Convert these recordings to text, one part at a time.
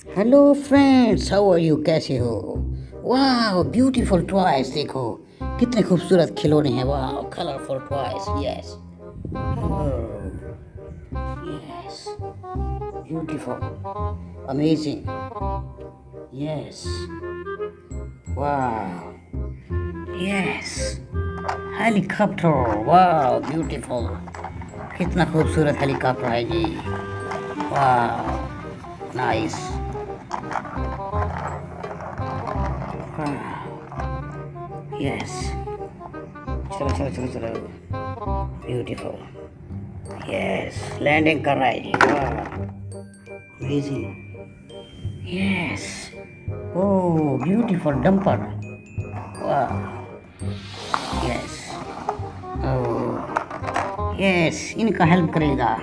Hello friends, how are you? कैसे हो? वाह, ब्यूटीफुल टॉयज देखो, कितने खूबसूरत खिलौने हैं। वाह, colourful toys. Yes, yes, beautiful, amazing. Yes, वाह, यस, हेलीकॉप्टर। वाह, ब्यूटीफुल, कितना खूबसूरत हेलीकॉप्टर है जी। वाह, नाइस। यस, चलो चलो चलो चलो, ब्यूटीफुल। यस, लैंडिंग कर रहा है जी। वाह, amazing. Yes, oh beautiful dumper. वाह, यस, ओह यस, इनका हेल्प करेगा।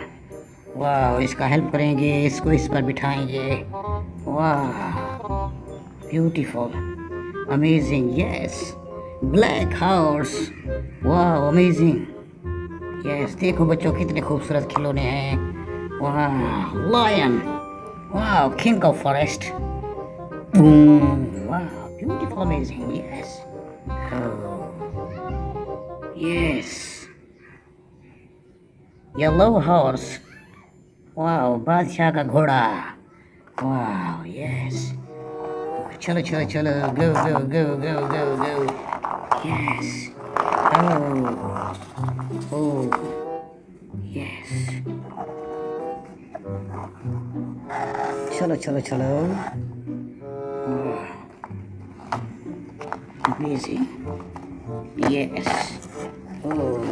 वाह, इसका हेल्प करेंगे, इसको इस पर बिठाएंगे। वाह, beautiful, amazing. Yes, black house. वाह, अमेजिंग। यस, देखो बच्चों, कितने खूबसूरत खिलौने हैं। वाह, लायन। वाह, किंग ऑफ फॉरेस्ट। वाह, beautiful, amazing. Yes, yes, yellow horse. वाह, बादशाह का घोड़ा। वाह, यस, चलो चलो चलो, गो गो गो गो गो गो। यस, ओह ओह, यस, चलो चलो चलो। अमेजिंग। यस, ओह,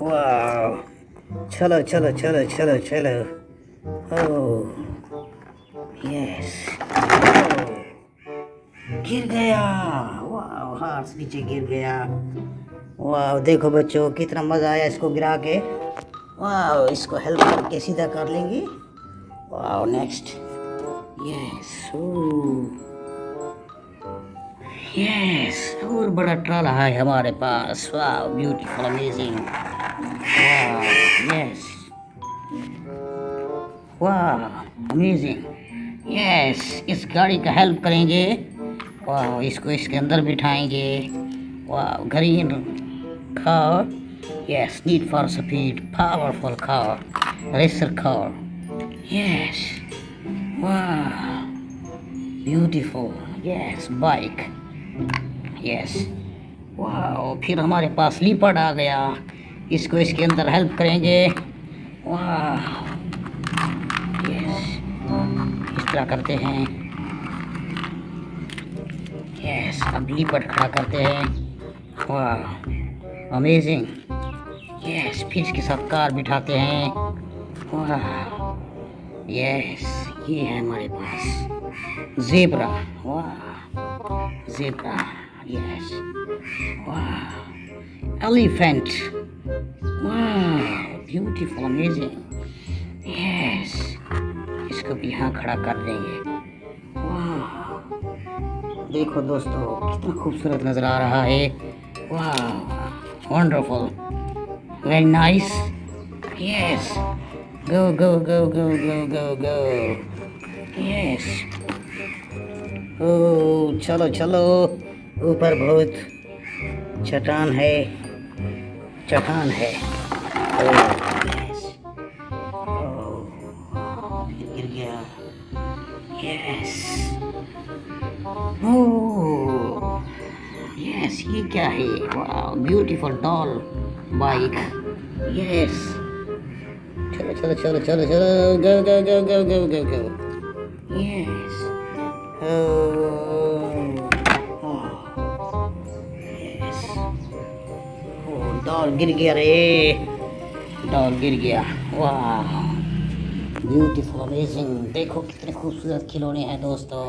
वाह, चलो चलो चलो चलो चलो। ओह, यस, गिर गया। वाह, हाथ नीचे गिर गया। वाह, देखो बच्चों, कितना मजा आया इसको गिरा के। वाह, इसको हेल्प करके सीधा कर लेंगे। वाह, नेक्स्ट। यस, यस, और बड़ा ट्राला है हमारे पास। वाह, ब्यूटीफुल, अमेजिंग। वाह, यस, वाह, अमेजिंग। यस, इस गाड़ी का हेल्प करेंगे। वाह, इसको इसके अंदर बिठाएंगे। वाह, green car. Yes, need for speed, powerful car, racer car. Yes, वाह, ब्यूटीफुल। Yes, bike. यस, वाह, फिर हमारे पास लीपर्ड आ गया। इसको इसके अंदर हेल्प करेंगे। वाह, यस, इस तरह करते हैं। यस, अब लीपर्ड खड़ा करते हैं। वाह, अमेजिंग। यस, फिर इसके साथ कार बिठाते हैं। वाह, यस, ये है हमारे पास ज़ेब्रा। वाह, ज़ेब्रा। यस, वाह, एलिफेंट। वाह, ब्यूटीफुल, अमेजिंग। यस, इसको भी यहाँ खड़ा कर देंगे। वाह, देखो दोस्तों, कितना खूबसूरत नज़र आ रहा है। वाह, वंडरफुल, वेरी नाइस। यस, गो गो गो गो गो गो गो। यस, ओ चलो चलो, ऊपर बहुत चट्टान है, चट्टान है। यस, गिर गया। यस, ओह, यस, ये क्या है? वाह, ब्यूटीफुल डॉल बाइक। यस, चलो चलो चलो चलो चलो, गो गो गो गो गो गो गो। यस, यस, डॉल गिर गया रे, डॉल गिर गया। वाह, ब्यूटीफुल, अमेजिंग। देखो कितने खूबसूरत खिलौने हैं दोस्तों।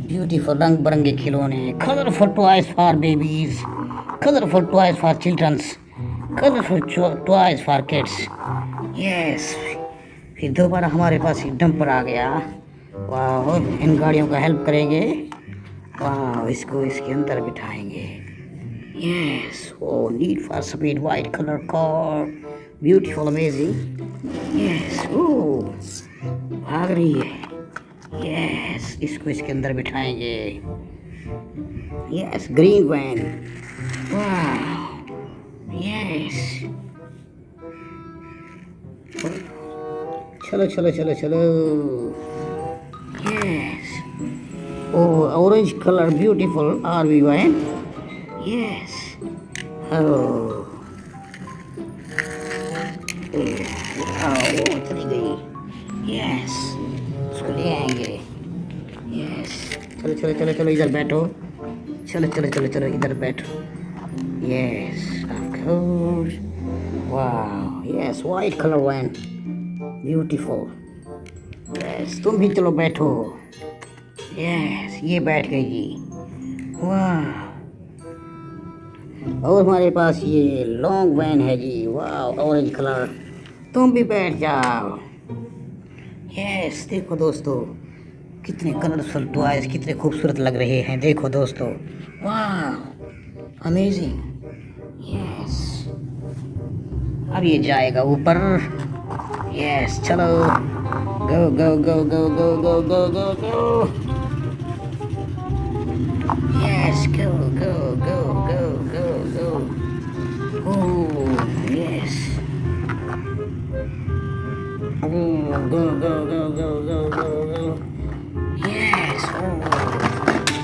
ब्यूटीफुल, रंग बिरंगे खिलौने, colourful toys for babies, colourful toys for childrens, colourful toys for kids. Yes, फिर दोबारा हमारे पास एक डंपर आ गया। वाह, इन गाड़ियों का हेल्प करेंगे। वाह, इसको इसके अंदर बिठाएंगे। Yes, oh need for speed, white colour car, beautiful, amazing. Yes, oh भाग रही है। यस, इसको इसके अंदर बिठाएंगे। Yes, green van. वाह, यस, चलो चलो चलो चलो। Yes, oh, orange color, beautiful RV wine. Yes. Oh. Oh, चली गई। Yes. उसको ले आएंगे। Yes. चलो चलो चलो चलो इधर बैठो। चलो चलो चलो चलो इधर बैठो। Yes, of course. Wow. Yes, white color wine. Beautiful. Yes, तुम भी चलो बैठो। यस, ये बैठ गई जी। वाह, और हमारे पास ये लॉन्ग वैन है जी। वाह, ऑरेंज कलर। तुम भी बैठ जाओ। यस, देखो दोस्तों कितने कलरफुल टॉयज, कितने खूबसूरत लग रहे हैं। देखो दोस्तों, वाह, अमेजिंग। यस, अब ये जाएगा ऊपर। यस, चलो, गो गो गो गो गो गो गो गो गो। Yes, go, go, go, go, go, go. Oh, yes. Oh, go, go, go, go, go, go, go. Yes. Oh,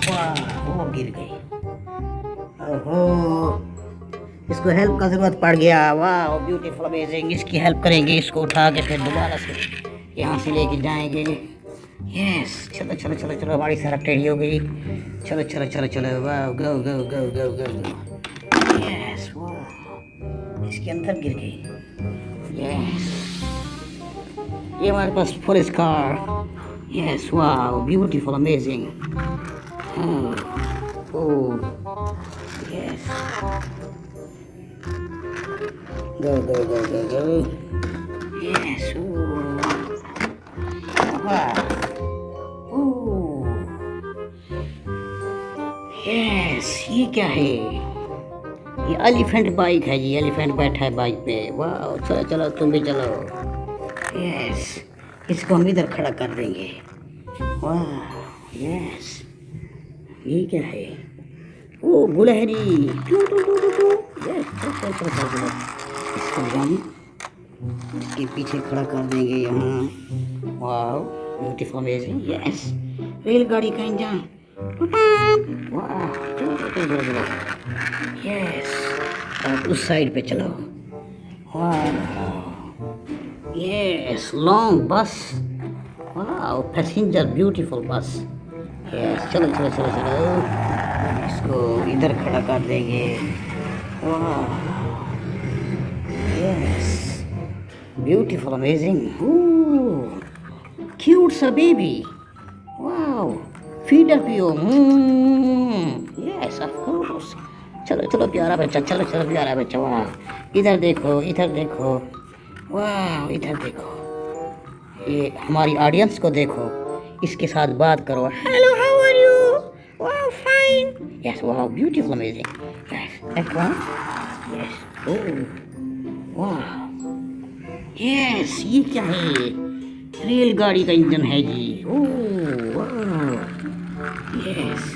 वाह, वो गिर गई। ओहो, इसको हेल्प का जरूरत पड़ गया। वाह, ब्यूटीफुल, अमेजिंग। इसकी हेल्प करेंगे, इसको उठा के फिर दोबारा से यहाँ से लेके जाएंगे। यस, चलो चलो चलो चलो, हमारी सड़क टेढ़ी हो गई। चलो चलो चलो चलो, वाह, गो गो गो गो गो। यस, वाह, इसके अंदर गिर गई। यस, ये हमारे पास पुलिस कार। यस, वाह, ब्यूटीफुल, अमेजिंग। ओह, यस, गो गो गो गो गो। यस, वाह, यस, ये क्या है? ये एलिफेंट बाइक है जी। एलिफेंट बैठा है बाइक पे। वाह, चलो चलो तुम भी चलो। यस, इसको हम इधर खड़ा कर देंगे। वाह, यस, ये क्या है? ओ, गुलहरी। यस, चलो चलो चलो चलो, इसको हम इसके पीछे खड़ा कर देंगे यहाँ। वाह, ब्यूटीफुल, अमेजिंग। यस, रेलगाड़ी का इंजन। वाह, चलो चलो चलो। यस, अब उस साइड पे चलो। वाह, यस, लॉन्ग बस। वाह, पैसेंजर ब्यूटीफुल बस। यस, चलो चलो चलो चलो, इसको इधर खड़ा कर देंगे। वाह, यस, ब्यूटीफुल, अमेजिंग। क्यूट सा बेबी। वाह, फीडर पियो। Yes, of course. चलो चलो प्यारा बच्चा, चलो चलो प्यारा बच्चा। वाह, इधर देखो, इधर देखो। वाह, इधर देखो, ये हमारी ऑडियंस को देखो, इसके साथ बात करो। Hello, how are you? वाह, फाइन। यस, वाह, beautiful, amazing. Yes, that one. Yes, oh, वाह, यस, ये क्या है? रेलगाड़ी का इंजन है जी। ओह, वाह, यस,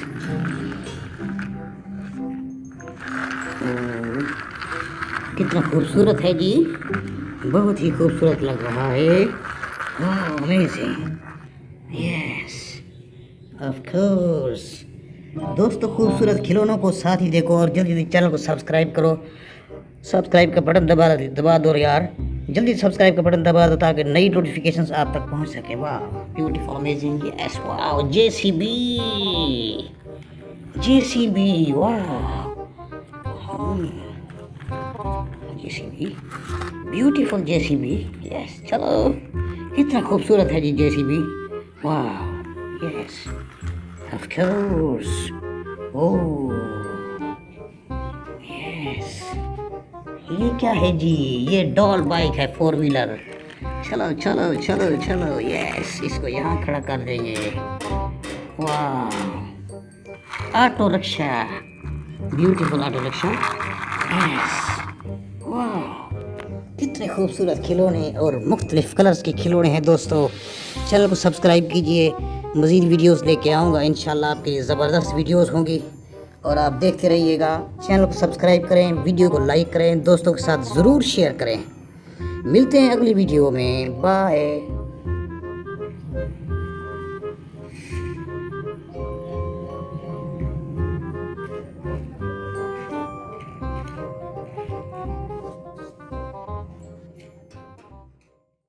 कितना खूबसूरत है जी। बहुत ही खूबसूरत लग रहा है। अमेजिंग। Yes, of course. दोस्तों, खूबसूरत खिलौनों को साथ ही देखो और जल्दी जल्दी चैनल को सब्सक्राइब करो। सब्सक्राइब का बटन दबा दो यार, जल्दी सब्सक्राइब का बटन दबा दो ताकि नई नोटिफिकेशंस आप तक पहुंच सके। वाह, ब्यूटीफुल, अमेजिंग। यस, वाह, जेसीबी, जेसीबी। वाह, जेसीबी, ब्यूटीफुल जेसीबी। यस, चलो, कितना खूबसूरत है जी जेसीबी। वाह, yes, of course. Oh, yes, ये क्या है जी? ये डॉल बाइक है, 4 व्हीलर। चलो चलो चलो चलो। यस, इसको यहाँ खड़ा कर देंगे। वाह, auto rickshaw, beautiful auto rickshaw. Yes, वाह, कितने खूबसूरत खिलौने और मुख्तलिफ कलर्स के खिलौने हैं दोस्तों। चैनल को सब्सक्राइब कीजिए, मज़ीद वीडियोस लेके आऊँगा इंशाल्लाह। आपके लिए ज़बरदस्त वीडियोस होंगी और आप देखते रहिएगा। चैनल को सब्सक्राइब करें, वीडियो को लाइक करें, दोस्तों के साथ ज़रूर शेयर करें। मिलते हैं अगली वीडियो में। बाय।